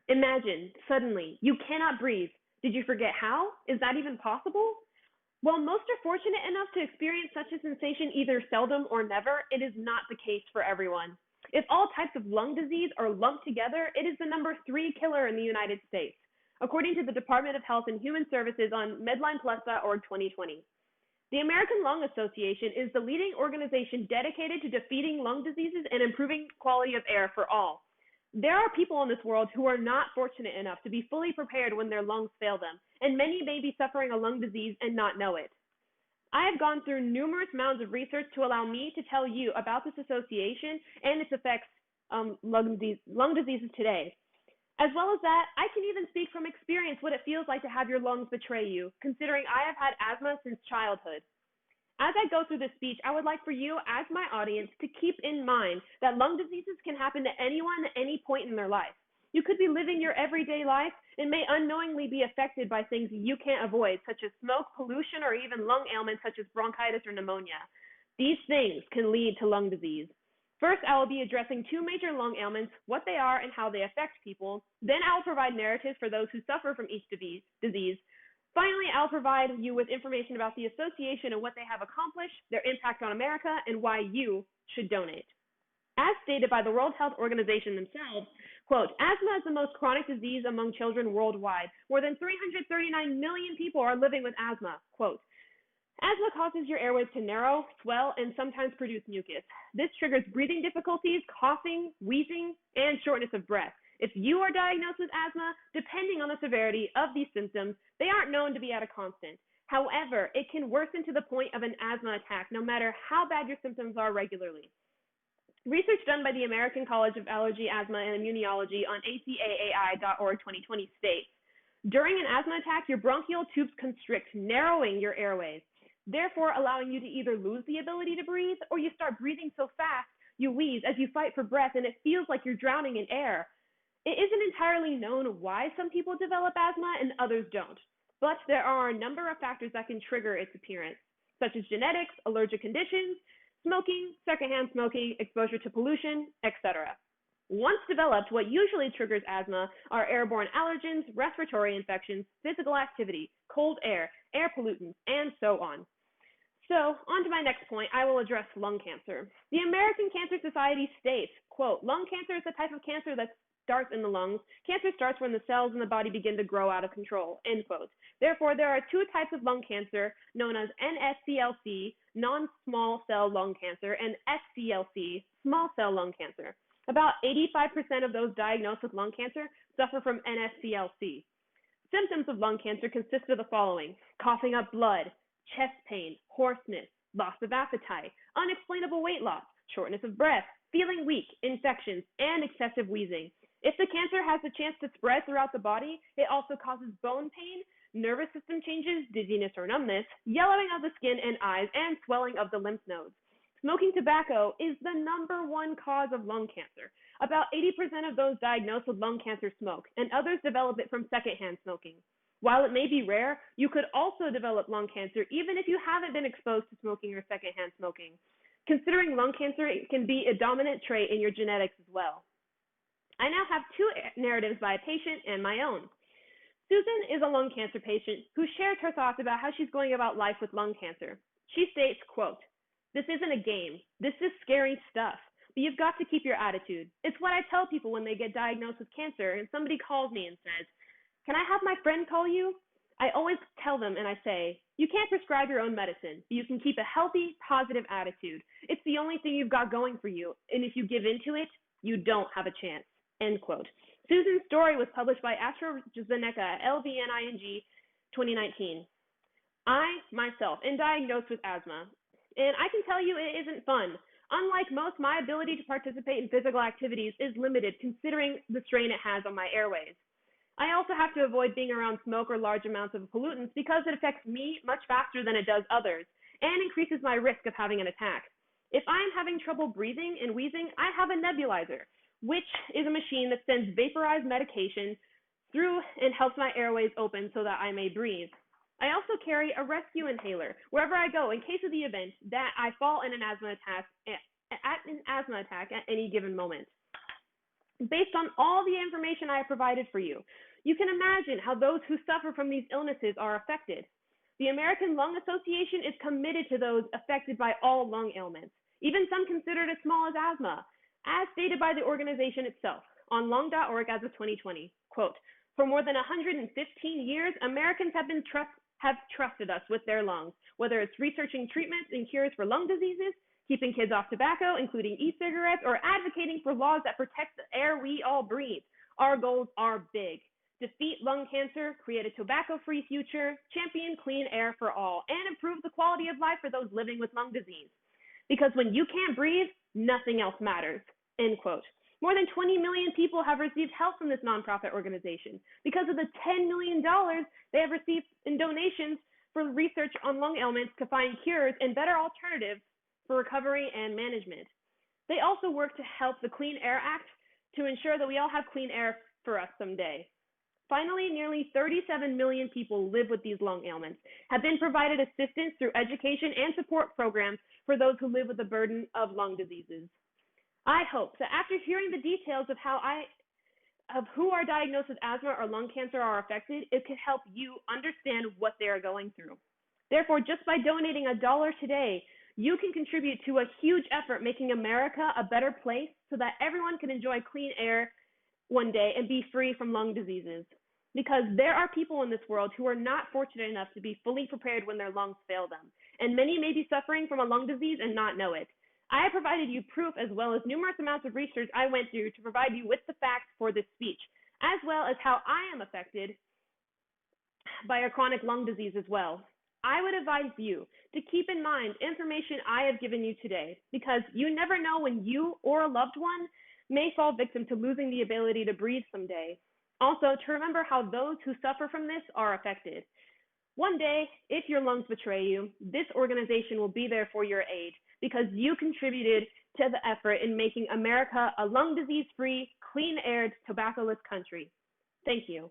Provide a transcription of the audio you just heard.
Imagine, suddenly, you cannot breathe. Did you forget how? Is that even possible? While most are fortunate enough to experience such a sensation either seldom or never, it is not the case for everyone. If all types of lung disease are lumped together, it is the number 3 killer in the United States, according to the Department of Health and Human Services on MedlinePlus.org 2020. The American Lung Association is the leading organization dedicated to defeating lung diseases and improving quality of air for all. There are people in this world who are not fortunate enough to be fully prepared when their lungs fail them, and many may be suffering a lung disease and not know it. I have gone through numerous rounds of research to allow me to tell you about this association and its effects on lung diseases today. As well as that, I can even speak from experience what it feels like to have your lungs betray you, considering I have had asthma since childhood. As I go through this speech, I would like for you, as my audience, to keep in mind that lung diseases can happen to anyone at any point in their life. You could be living your everyday life and may unknowingly be affected by things you can't avoid, such as smoke, pollution, or even lung ailments such as bronchitis or pneumonia. These things can lead to lung disease. First, I will be addressing 2 major lung ailments, what they are and how they affect people. Then I will provide narratives for those who suffer from each disease. Finally, I'll provide you with information about the association and what they have accomplished, their impact on America, and why you should donate. As stated by the World Health Organization themselves, quote, asthma is the most chronic disease among children worldwide. More than 339 million people are living with asthma, quote. Asthma causes your airways to narrow, swell, and sometimes produce mucus. This triggers breathing difficulties, coughing, wheezing, and shortness of breath. If you are diagnosed with asthma, depending on the severity of these symptoms, they aren't known to be at a constant. However, it can worsen to the point of an asthma attack, no matter how bad your symptoms are regularly. Research done by the American College of Allergy, Asthma, and Immunology on ACAAI.org 2020 states, during an asthma attack, your bronchial tubes constrict, narrowing your airways, therefore allowing you to either lose the ability to breathe or you start breathing so fast you wheeze as you fight for breath and it feels like you're drowning in air. It isn't entirely known why some people develop asthma and others don't, but there are a number of factors that can trigger its appearance, such as genetics, allergic conditions, smoking, secondhand smoking, exposure to pollution, etc. Once developed, what usually triggers asthma are airborne allergens, respiratory infections, physical activity, cold air, air pollutants, and so on. So, on to my next point, I will address lung cancer. The American Cancer Society states, quote, lung cancer is a type of cancer that starts in the lungs. Cancer starts when the cells in the body begin to grow out of control, end quote. Therefore, there are 2 types of lung cancer known as NSCLC, non-small cell lung cancer, and SCLC, small cell lung cancer. About 85% of those diagnosed with lung cancer suffer from NSCLC. Symptoms of lung cancer consist of the following: coughing up blood, chest pain, hoarseness, loss of appetite, unexplainable weight loss, shortness of breath, feeling weak, infections, and excessive wheezing. If the cancer has the chance to spread throughout the body, it also causes bone pain, nervous system changes, dizziness or numbness, yellowing of the skin and eyes, and swelling of the lymph nodes. Smoking tobacco is the #1 cause of lung cancer. About 80% of those diagnosed with lung cancer smoke, and others develop it from secondhand smoking. While it may be rare, you could also develop lung cancer even if you haven't been exposed to smoking or secondhand smoking. Considering lung cancer, it can be a dominant trait in your genetics as well. I now have 2 narratives by a patient and my own. Susan is a lung cancer patient who shares her thoughts about how she's going about life with lung cancer. She states, quote, this isn't a game. This is scary stuff, but you've got to keep your attitude. It's what I tell people when they get diagnosed with cancer and somebody calls me and says, can I have my friend call you? I always tell them and I say, you can't prescribe your own medicine, but you can keep a healthy, positive attitude. It's the only thing you've got going for you, and if you give into it, you don't have a chance, end quote. Susan's story was published by AstraZeneca, LVNING, 2019. I, myself, am diagnosed with asthma, and I can tell you it isn't fun. Unlike most, my ability to participate in physical activities is limited considering the strain it has on my airways. I also have to avoid being around smoke or large amounts of pollutants because it affects me much faster than it does others and increases my risk of having an attack. If I'm having trouble breathing and wheezing, I have a nebulizer, which is a machine that sends vaporized medication through and helps my airways open so that I may breathe. I also carry a rescue inhaler wherever I go in case of the event that I fall in an asthma attack at any given moment. Based on all the information I have provided for you, you can imagine how those who suffer from these illnesses are affected. The American Lung Association is committed to those affected by all lung ailments, even some considered as small as asthma, as stated by the organization itself on lung.org as of 2020. Quote, for more than 115 years, Americans have trusted us with their lungs, whether it's researching treatments and cures for lung diseases, keeping kids off tobacco, including e-cigarettes, or advocating for laws that protect the air we all breathe. Our goals are big. Defeat lung cancer, create a tobacco-free future, champion clean air for all, and improve the quality of life for those living with lung disease. Because when you can't breathe, nothing else matters, end quote. More than 20 million people have received help from this nonprofit organization because of the $10 million they have received in donations for research on lung ailments to find cures and better alternatives for recovery and management. They also work to help the Clean Air Act to ensure that we all have clean air for us someday. Finally, nearly 37 million people live with these lung ailments, have been provided assistance through education and support programs for those who live with the burden of lung diseases. I hope that after hearing the details of who are diagnosed with asthma or lung cancer are affected, it could help you understand what they are going through. Therefore, just by donating $1 today, you can contribute to a huge effort making America a better place so that everyone can enjoy clean air one day and be free from lung diseases. Because there are people in this world who are not fortunate enough to be fully prepared when their lungs fail them, and many may be suffering from a lung disease and not know it. I have provided you proof as well as numerous amounts of research I went through to provide you with the facts for this speech, as well as how I am affected by a chronic lung disease as well. I would advise you to keep in mind information I have given you today, because you never know when you or a loved one may fall victim to losing the ability to breathe someday. Also, to remember how those who suffer from this are affected. One day, if your lungs betray you, this organization will be there for your aid because you contributed to the effort in making America a lung disease-free, clean-aired, tobacco-less country. Thank you.